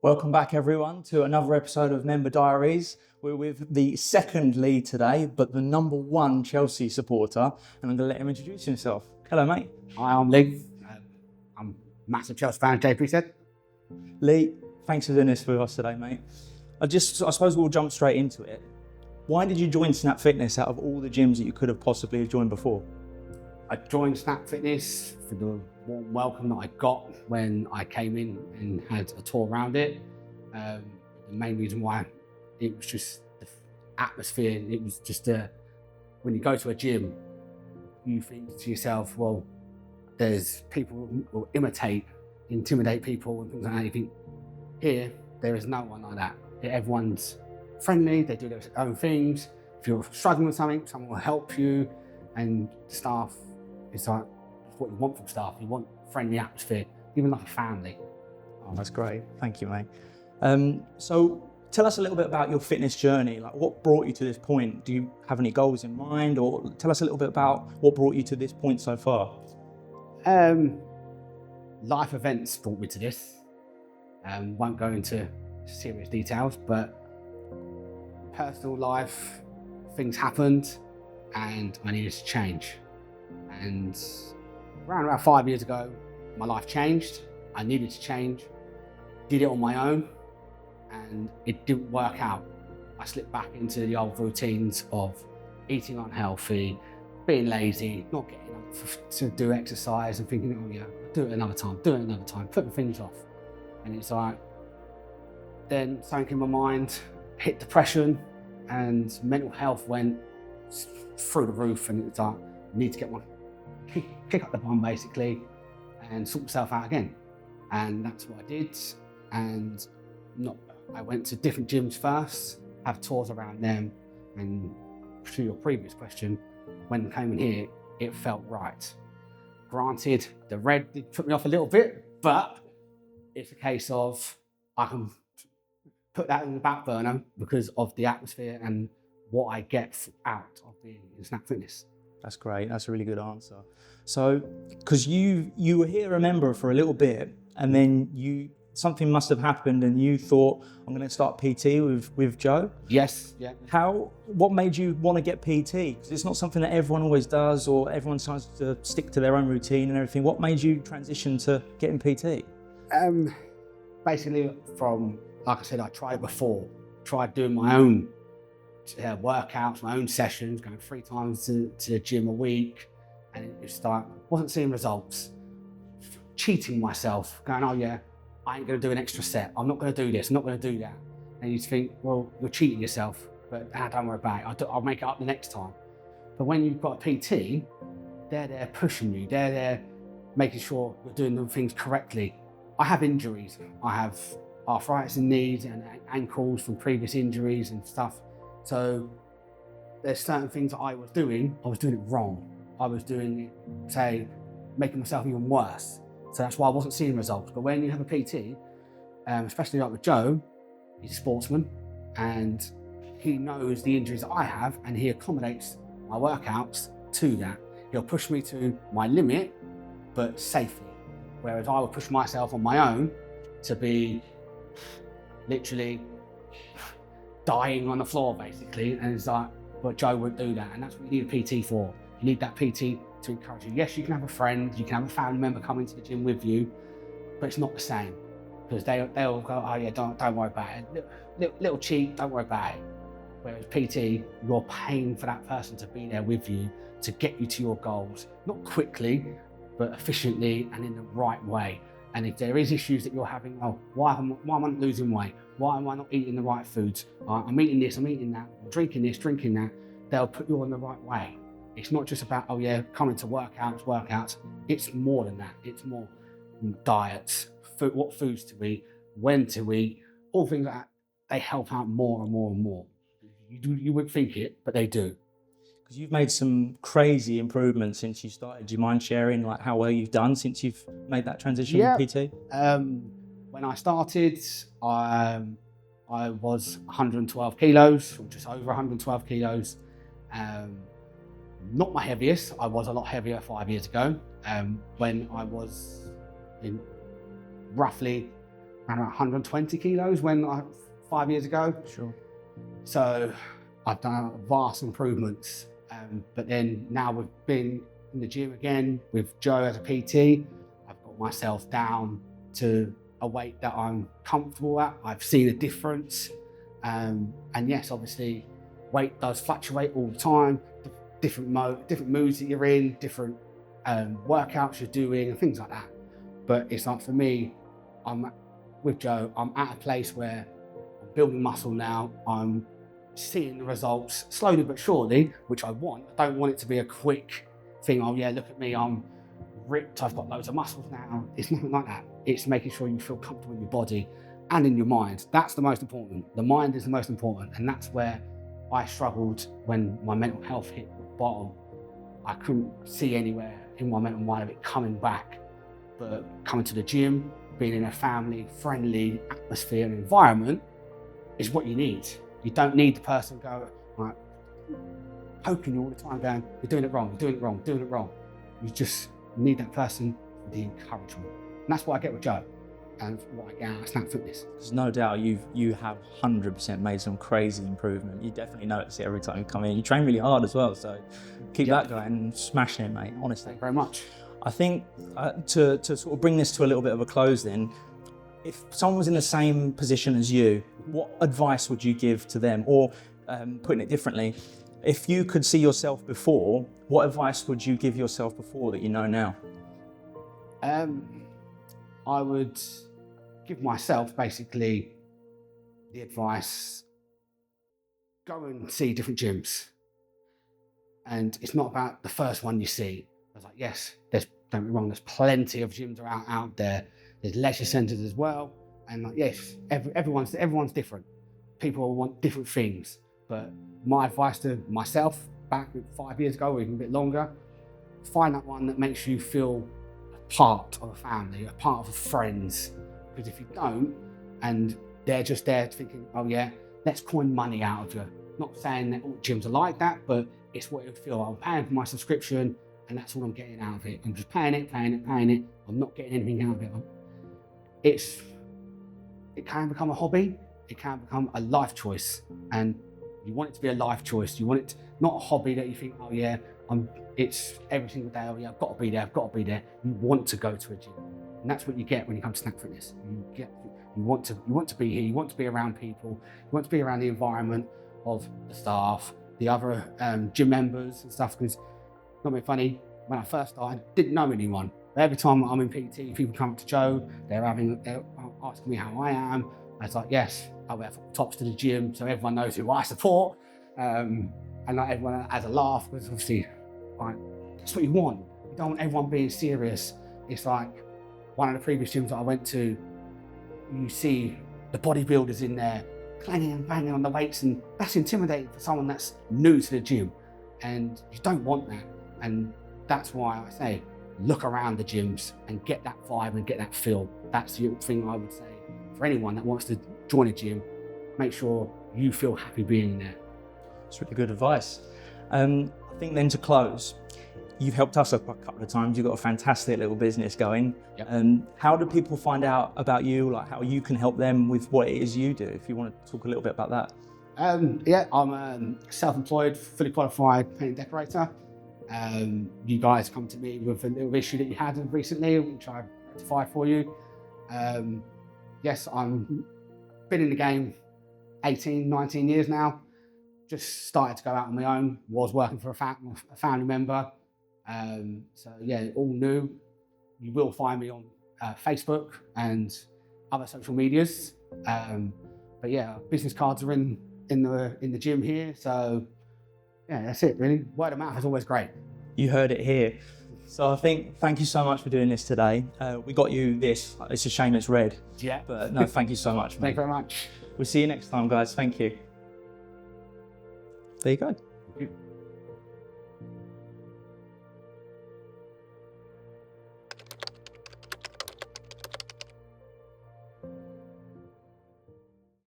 Welcome back everyone to another episode of Member Diaries. We're with the second Lee today, but the number one Chelsea supporter, and I'm going to let him introduce himself. Hello mate. Hi, I'm Lee. I'm a massive Chelsea fan, JP said. Lee, thanks for doing this with us today mate. I suppose we'll jump straight into it. Why did you join Snap Fitness out of all the gyms that you could have possibly joined before? I joined Snap Fitness for the warm welcome that I got when I came in and had a tour around it. The main reason why, it was just the atmosphere. It was just when you go to a gym, you think to yourself, well, there's people who will intimidate people and things like that. You think, here, there is no one like that. Everyone's friendly, they do their own things. If you're struggling with something, someone will help you, and the staff, it's like what you want from staff. You want friendly atmosphere, even like a family. Oh, that's great. Thank you, mate. So tell us a little bit about your fitness journey. Like, what brought you to this point? Do you have any goals in mind, or tell us a little bit about what brought you to this point so far? Life events brought me to this. Won't go into serious details, but personal life, things happened and I needed to change. And around about 5 years ago, my life changed. I needed to change, did it on my own, and it didn't work out. I slipped back into the old routines of eating unhealthy, being lazy, not getting up to do exercise and thinking, oh yeah, do it another time, putting things off. And it's like, then something in my mind hit depression and mental health went through the roof, and it's like, I need to get one, kick up the bum basically and sort myself out again. And that's what I did. And I went to different gyms first, have tours around them, and to your previous question, when I came in here, it felt right. Granted, the red did put me off a little bit, but it's a case of I can put that in the back burner because of the atmosphere and what I get out of being in Snap Fitness. That's great. That's a really good answer. So, because you were here a member for a little bit, and then something must have happened, and you thought, I'm going to start PT with Joe. Yes. Yeah. What made you want to get PT? Because it's not something that everyone always does, or everyone tries to stick to their own routine and everything. What made you transition to getting PT? Basically, like I said, I tried it before. Tried doing my own workouts, my own sessions, going 3 times to the gym a week, and it just wasn't seeing results. Cheating myself, going, oh yeah, I ain't going to do an extra set. I'm not going to do this. I'm not going to do that. And you think, well, you're cheating yourself, but don't worry about it. I'll make it up the next time. But when you've got a PT, they're there pushing you. They're there making sure you're doing the things correctly. I have injuries. I have arthritis in knees and ankles from previous injuries and stuff. So there's certain things that I was doing it wrong. I was doing it, making myself even worse. So that's why I wasn't seeing results. But when you have a PT, especially like with Joe, he's a sportsman and he knows the injuries that I have, and he accommodates my workouts to that. He'll push me to my limit, but safely. Whereas I would push myself on my own to be literally dying on the floor basically. And it's like, but Joe wouldn't do that. And that's what you need a PT for. You need that PT to encourage you. Yes, you can have a friend, you can have a family member come into the gym with you, but it's not the same. Because they'll go, oh yeah, don't worry about it. Little cheat, don't worry about it. Whereas PT, you're paying for that person to be there with you to get you to your goals. Not quickly, but efficiently and in the right way. And if there is issues that you're having, oh, why am I not losing weight? Why am I not eating the right foods? I'm eating this, I'm eating that, I'm drinking this, drinking that. They'll put you on the right way. It's not just about, oh yeah, coming to workouts. It's more than that. It's more diets, food, what foods to eat, when to eat, all things like that. They help out more and more and more. You wouldn't think it, but they do. Because you've made some crazy improvements since you started. Do you mind sharing like how well you've done since you've made that transition with PT? When I started, I was 112 kilos, or just over 112 kilos. Not my heaviest. I was a lot heavier 5 years ago when I was in roughly around 120 kilos when 5 years ago. Sure. So I've done vast improvements. But then now we've been in the gym again with Joe as a PT. I've got myself down to a weight that I'm comfortable at. I've seen a difference. And yes, obviously weight does fluctuate all the time. Different moods that you're in, different workouts you're doing and things like that. But it's like, for me, with Joe, I'm at a place where I'm building muscle now. I'm seeing the results slowly but surely, which I want. I don't want it to be a quick thing. Oh yeah, look at me, I'm ripped, I've got loads of muscles now. It's nothing like that. It's making sure you feel comfortable in your body and in your mind. That's the most important. The mind is the most important. And that's where I struggled when my mental health hit the bottom. I couldn't see anywhere in my mental mind of it coming back. But coming to the gym, being in a family-friendly atmosphere and environment is what you need. You don't need the person go like poking you all the time, going, "You're doing it wrong, you're doing it wrong, you're doing it wrong." You just need that person with the encouragement. And that's what I get with Joe, and what I get out of Snap Fitness. There's no doubt you have 100% made some crazy improvement. You definitely notice it every time you come in. You train really hard as well, so keep that going and smashing it, mate, honestly. Thank you very much. I think to sort of bring this to a little bit of a close then, if someone was in the same position as you, what advice would you give to them? Or putting it differently, if you could see yourself before, what advice would you give yourself before that you know now? I would give myself basically the advice, go and see different gyms. And it's not about the first one you see. I was like, yes, don't get me wrong, there's plenty of gyms out there. There's leisure centres as well. And like, yes, everyone's different. People want different things. But my advice to myself back 5 years ago, or even a bit longer, find that one that makes you feel a part of a family, a part of friends. Because if you don't, and they're just there thinking, oh yeah, let's coin money out of you. Not saying that all gyms are like that, but it's what it would feel. I'm paying for my subscription, and that's all I'm getting out of it. I'm just paying it. I'm not getting anything out of it. It can become a hobby. It can become a life choice, and you want it to be a life choice. You want it not a hobby that you think, oh yeah, it's every single day. Oh yeah, I've got to be there. You want to go to a gym, and that's what you get when you come to Snap Fitness. You want to be here. You want to be around people. You want to be around the environment of the staff, the other gym members and stuff. Because not being funny, when I first started, I didn't know anyone. Every time I'm in PT, people come up to Joe, they're asking me how I am. I was like, yes, I wear tops to the gym, so everyone knows who I support. And like everyone has a laugh, because obviously, like, that's what you want. You don't want everyone being serious. It's like one of the previous gyms that I went to, you see the bodybuilders in there clanging and banging on the weights, and that's intimidating for someone that's new to the gym. And you don't want that. And that's why I say, look around the gyms and get that vibe and get that feel. That's the thing I would say for anyone that wants to join a gym. Make sure you feel happy being in there. That's really good advice. I think then to close, you've helped us a couple of times. You've got a fantastic little business going. Yep. How do people find out about you, like how you can help them with what it is you do? If you want to talk a little bit about that. Yeah, I'm self-employed, fully qualified paint decorator. You guys come to me with a little issue that you had recently, which I rectified for you. Yes, I'm been in the game 18, 19 years now. Just started to go out on my own. Was working for a family member. So yeah, all new. You will find me on Facebook and other social medias. But yeah, business cards are in the gym here. So yeah, that's it really. Word of mouth is always great. You heard it here. So I think, thank you so much for doing this today. We got you this. It's a shame it's red. Yeah. But no, thank you so much, mate. Thank you very much. We'll see you next time, guys. Thank you. There you go. Thank you.